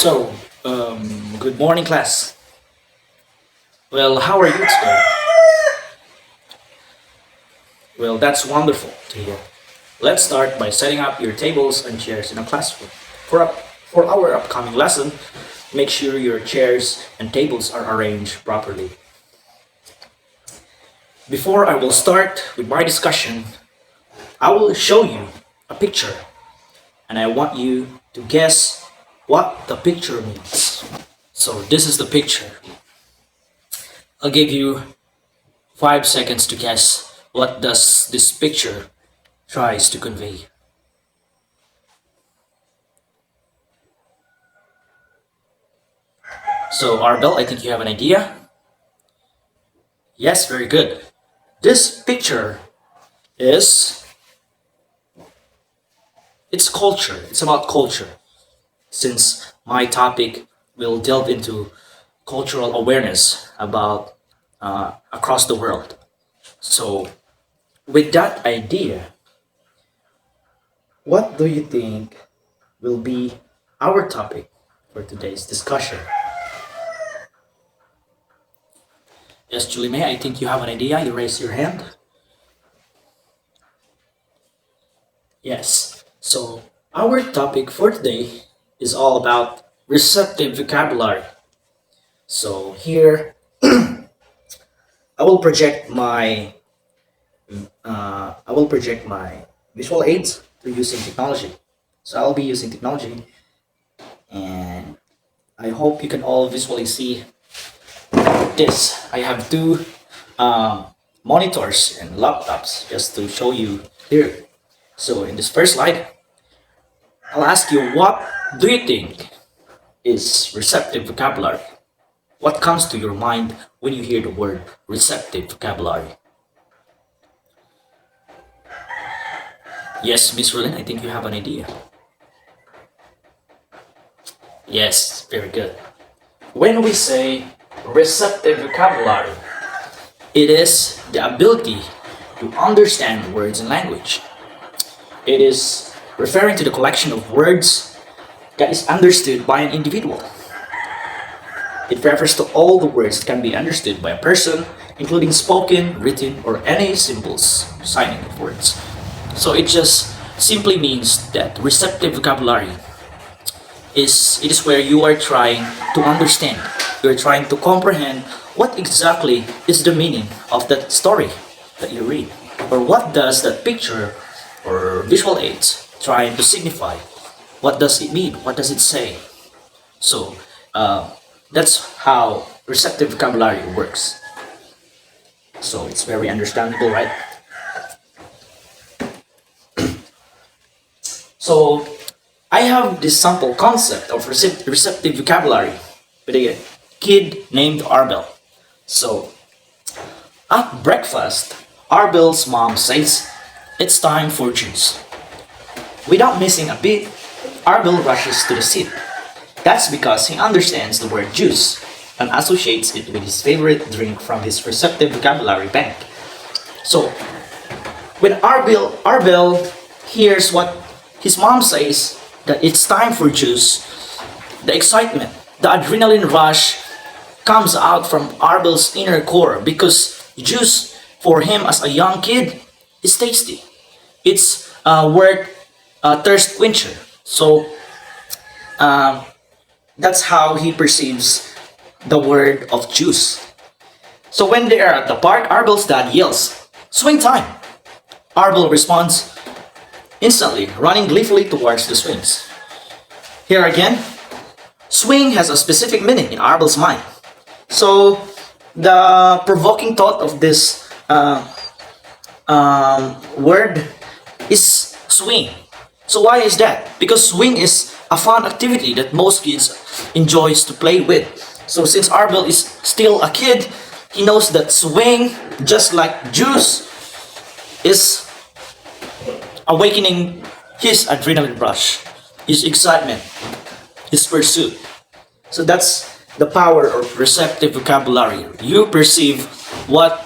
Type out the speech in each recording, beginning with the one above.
So, good morning, class. Well, how are you today? Well, that's wonderful to hear. Let's start by setting up your tables and chairs in a classroom. For our upcoming lesson, make sure your chairs and tables are arranged properly. Before I will start with my discussion, I will show you a picture, and I want you to guess what the picture means. So, this is the picture. I'll give you 5 seconds to guess what does this picture tries to convey. So Arbel, I think you have an idea? Yes, very good. This picture is it's culture. It's about culture. Since my topic will delve into cultural awareness about across the world. So with that idea, what do you think will be our topic for today's discussion? Yes, Julie May, I think you have an idea. You raise your hand. Yes. So our topic for today is all about receptive vocabulary. So here I will project my visual aids through using technology. So I'll be using technology, and I hope you can all visually see this. I have two monitors and laptops just to show you here. So in this first slide, I'll ask you, what do you think is receptive vocabulary? What comes to your mind when you hear the word receptive vocabulary? Yes, Miss Rulin, I think you have an idea. Yes, very good. When we say receptive vocabulary, it is the ability to understand words and language. It is referring to the collection of words that is understood by an individual. It refers to all the words that can be understood by a person, including spoken, written, or any symbols, signing of words. So it just simply means that receptive vocabulary is where you are trying to understand. You're trying to comprehend what exactly is the meaning of that story that you read, or what does that picture or visual aids trying to signify. What does it mean? What does it say? So that's how receptive vocabulary works. So it's very understandable, right? So I have this sample concept of receptive vocabulary with a kid named Arbel. So at breakfast, Arbel's mom says, "It's time for juice." Without missing a beat, Arbel rushes to the seat. That's because he understands the word juice and associates it with his favorite drink from his receptive vocabulary bank. So when Arbel hears what his mom says, that it's time for juice, the excitement, the adrenaline rush comes out from Arbel's inner core because juice for him as a young kid is tasty. It's worth a thirst quencher. So that's how he perceives the word of juice. So when they are at the park, Arbel's dad yells, "Swing time!" Arbel responds instantly, running gleefully towards the swings. Here again, swing has a specific meaning in Arbel's mind. So the provoking thought of this word is swing. So why is that? Because swing is a fun activity that most kids enjoys to play with. So since Arbel is still a kid, he knows that swing, just like juice, is awakening his adrenaline rush, his excitement, his pursuit. So that's the power of receptive vocabulary. You perceive what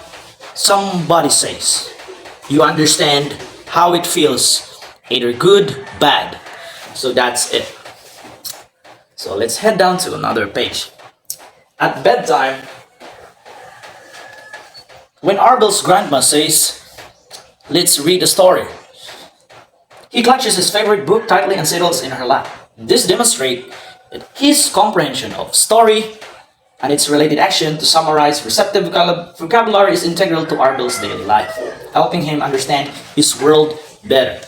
somebody says. You understand how it feels, either good, bad. So that's it. So let's head down to another page. At bedtime, when Arbel's grandma says, "Let's read a story," he clutches his favorite book tightly and settles in her lap. This demonstrates that his comprehension of story and its related action to summarize receptive vocabulary is integral to Arbel's daily life, helping him understand his world better.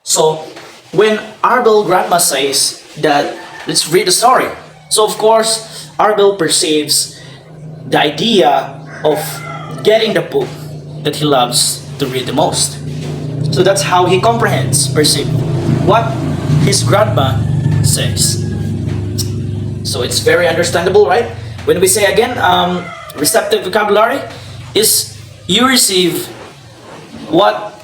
So, when Arbel grandma says that let's read a story, so of course Arbel perceives the idea of getting the book that he loves to read the most. So that's how he perceive what his grandma says. So it's very understandable, right? When we say again, receptive vocabulary is you receive what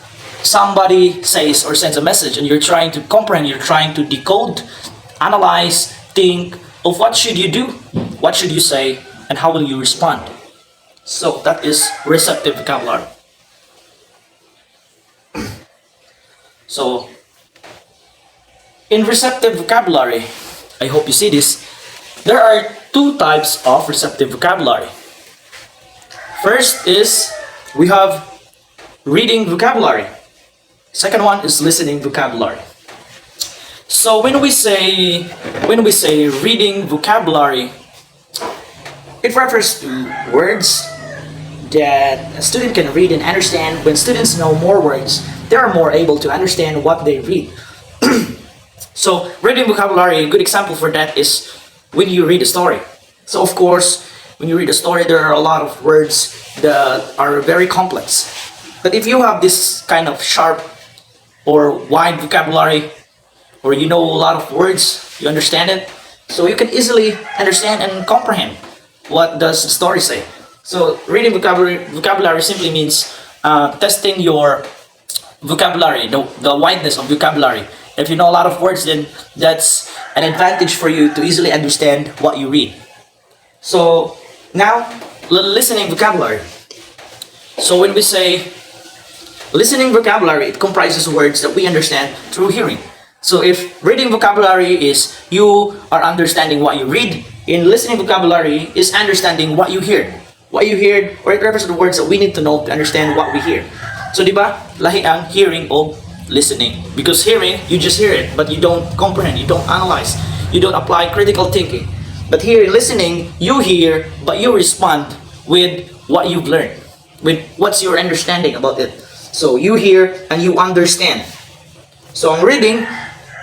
somebody says or sends a message, and you're trying to comprehend, you're trying to decode, analyze, think of what should you do, what should you say, and how will you respond. So that is receptive vocabulary. So in receptive vocabulary, I hope you see this, there are two types of receptive vocabulary. First is we have reading vocabulary. Second one is listening vocabulary. So when we say reading vocabulary, it refers to words that a student can read and understand. When students know more words, they are more able to understand what they read. So reading vocabulary, a good example for that is when you read a story. So of course, when you read a story, there are a lot of words that are very complex. But if you have this kind of sharp or wide vocabulary, or you know a lot of words, you understand it, so you can easily understand and comprehend what does the story say. So reading vocabulary simply means testing your vocabulary, the wideness of vocabulary. If you know a lot of words, then that's an advantage for you to easily understand what you read. So now, listening vocabulary. So when we say listening vocabulary, it comprises words that we understand through hearing. So if reading vocabulary is you are understanding what you read, in listening vocabulary is understanding what you hear. What you hear, or it refers to the words that we need to know to understand what we hear. So di ba, lahi ang hearing o listening. Because hearing, you just hear it, but you don't comprehend, you don't analyze, you don't apply critical thinking. But here in listening, you hear, but you respond with what you've learned, with what's your understanding about it. So you hear and you understand. So on reading,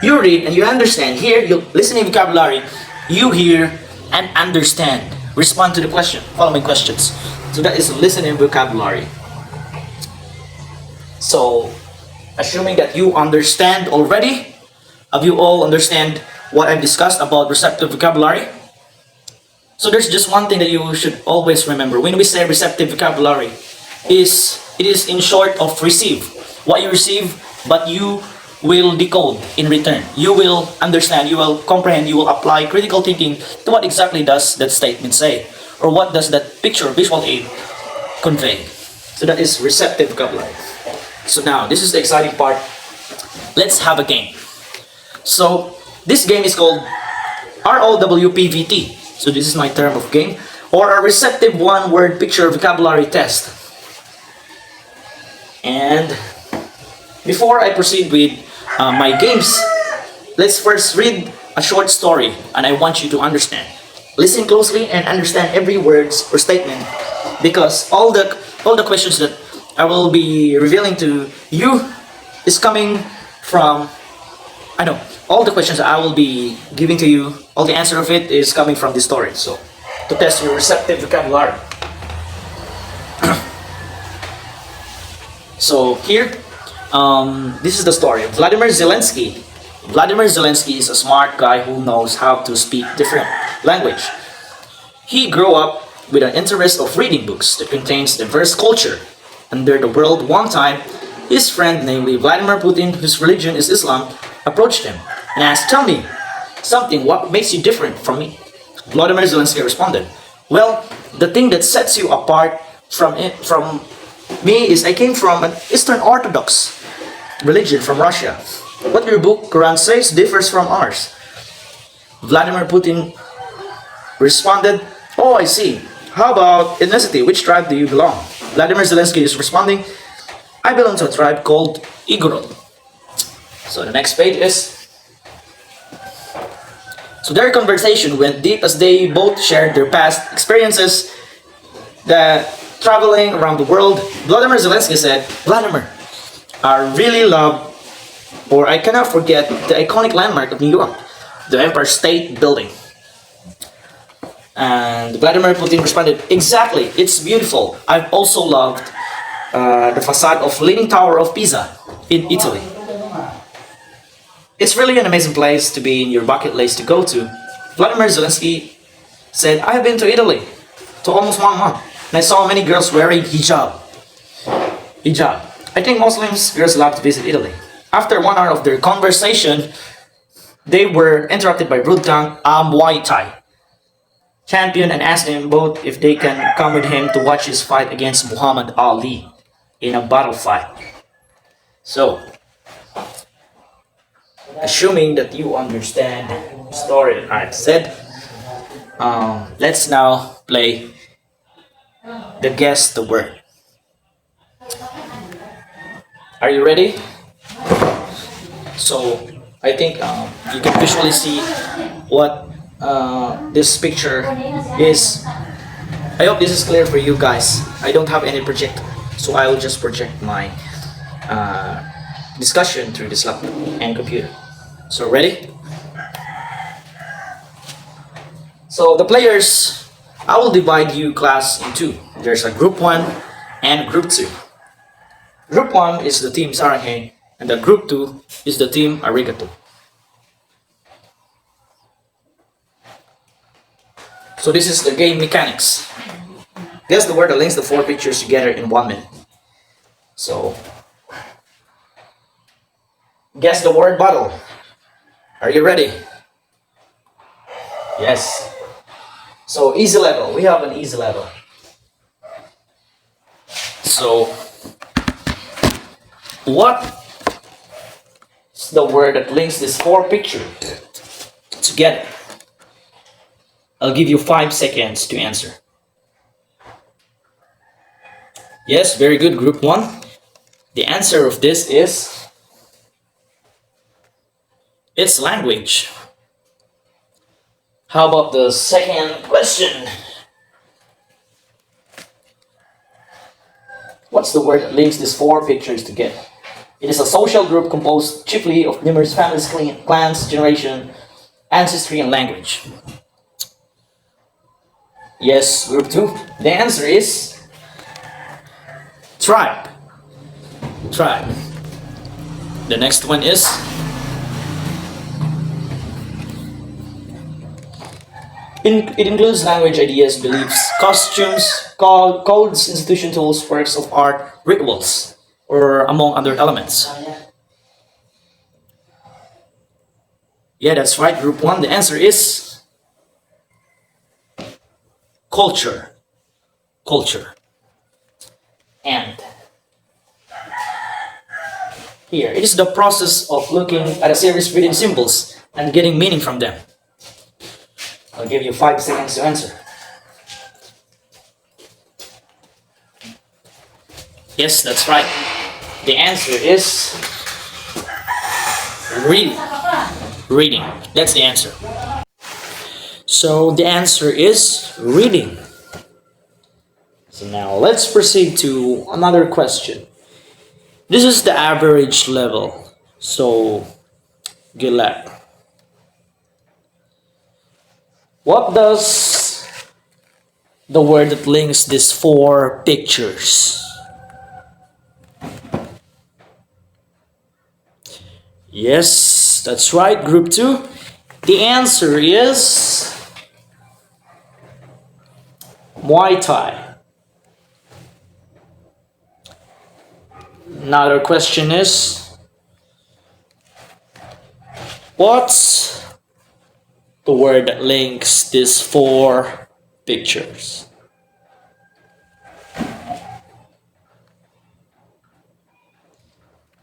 you read and you understand. Here, you listening vocabulary, you hear and understand. Respond to the following questions. So that is listening vocabulary. So, assuming that you understand already, have you all understand what I've discussed about receptive vocabulary? So there's just one thing that you should always remember. When we say receptive vocabulary, it is in short of receive. What you receive, but you will decode in return. You will understand, you will comprehend, you will apply critical thinking to what exactly does that statement say, or what does that picture, visual aid convey. So that is receptive vocabulary. So now, this is the exciting part. Let's have a game. So this game is called ROWPVT. So this is my term of game, or a receptive one-word picture vocabulary test. And before I proceed with my games, let's first read a short story, and I want you to understand. Listen closely and understand every word or statement, because all the questions that I will be revealing to you is coming from, all the questions that I will be giving to you, all the answer of it is coming from this story. So, to test your receptive vocabulary. So here, this is the story of Vladimir Zelensky. Vladimir Zelensky is a smart guy who knows how to speak different language. He grew up with an interest of reading books that contains diverse culture. Under the world, one time, his friend, namely Vladimir Putin, whose religion is Islam, approached him and asked, "Tell me something, what makes you different from me?" Vladimir Zelensky responded, "Well, the thing that sets you apart from me is I came from an Eastern Orthodox religion from Russia. What your book, Quran, says differs from ours. Vladimir Putin responded, "Oh, I see. How about ethnicity? Which tribe do you belong?" Vladimir Zelensky is responding, "I belong to a tribe called Igorot." So the next page is, so their conversation went deep as they both shared their past experiences that traveling around the world. Vladimir Zelensky said, "Vladimir, I really love, or I cannot forget, the iconic landmark of New York, the Empire State Building." And Vladimir Putin responded, "Exactly, it's beautiful. I've also loved the facade of Leaning Tower of Pisa in Italy. It's really an amazing place to be in your bucket list to go to." Vladimir Zelensky said, "I have been to Italy to almost 1 month, and I saw many girls wearing hijab. Hijab. I think Muslims girls love to visit Italy." After 1 hour of their conversation, they were interrupted by rude tongue Muay Thai champion and asked them both if they can come with him to watch his fight against Muhammad Ali in a battle fight. So, assuming that you understand the story that I've said, let's now play the guess the word. Are you ready? So I think you can visually see what this picture is. I hope this is clear for you guys. I don't have any projector, so I will just project my discussion through this laptop and computer. So ready? So the players, I will divide you class in two. There's a group 1 and group 2. Group 1 is the team Saranghae, and the group 2 is the team Arigato. So this is the game mechanics. Guess the word that links the 4 pictures together in 1 minute. So, guess the word bottle. Are you ready? Yes. So easy level. We have an easy level. So, what is the word that links these 4 pictures together? I'll give you 5 seconds to answer. Yes, very good, group 1. The answer of this is, it's language. How about the second question? What's the word that links these 4 pictures together? It is a social group composed chiefly of numerous families, clans, generation, ancestry, and language. Yes, group 2. The answer is tribe. Tribe. The next one is it includes language, ideas, beliefs, costumes, codes, institution, tools, works of art, rituals, or among other elements. Yeah, that's right, group 1. The answer is culture. Culture. And here, it is the process of looking at a series written symbols and getting meaning from them. I'll give you 5 seconds to answer. Yes, that's right. The answer is reading. Reading. That's the answer. So the answer is reading. So now let's proceed to another question. This is the average level. So good luck. What does the word that links these 4 pictures? Yes, that's right, group 2. The answer is Muay Thai. Another question is, what's the word that links these 4 pictures?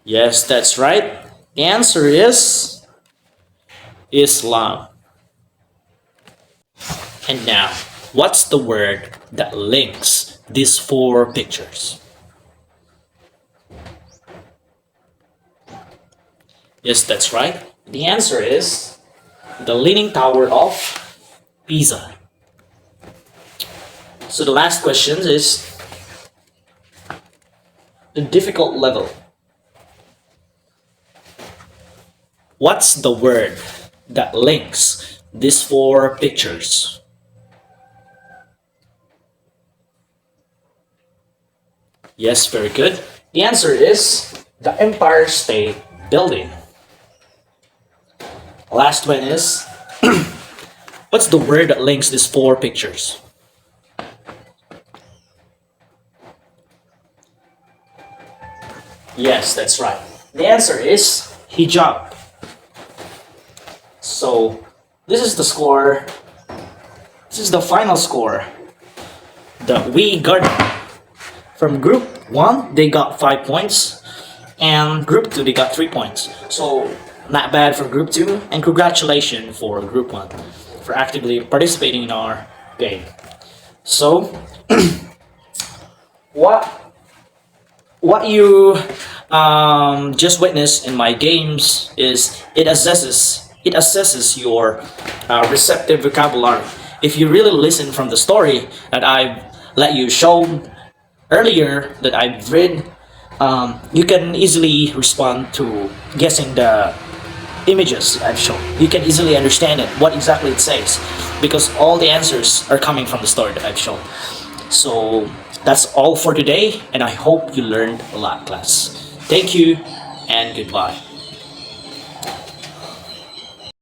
Yes, that's right. The answer is Islam. And now, what's the word that links these four pictures? Yes, that's right. The answer is the Leaning Tower of Pisa. So the last question is the difficult level. What's the word that links these four pictures? Yes, very good. The answer is the Empire State Building. Last one is what's the word that links these four pictures? Yes, that's right. The answer is hijab. So this is the score. This is the final score that we got from group 1. They got 5 points, and group 2 they got 3 points. So not bad for group 2, and congratulations for group 1 for actively participating in our game. So what you just witnessed in my games is it assesses your receptive vocabulary. If you really listen from the story that I've let you show earlier that I've read, you can easily respond to guessing the images I've shown. You can easily understand it, what exactly it says, because all the answers are coming from the story that I've shown. So that's all for today, and I hope you learned a lot, class. Thank you, and goodbye.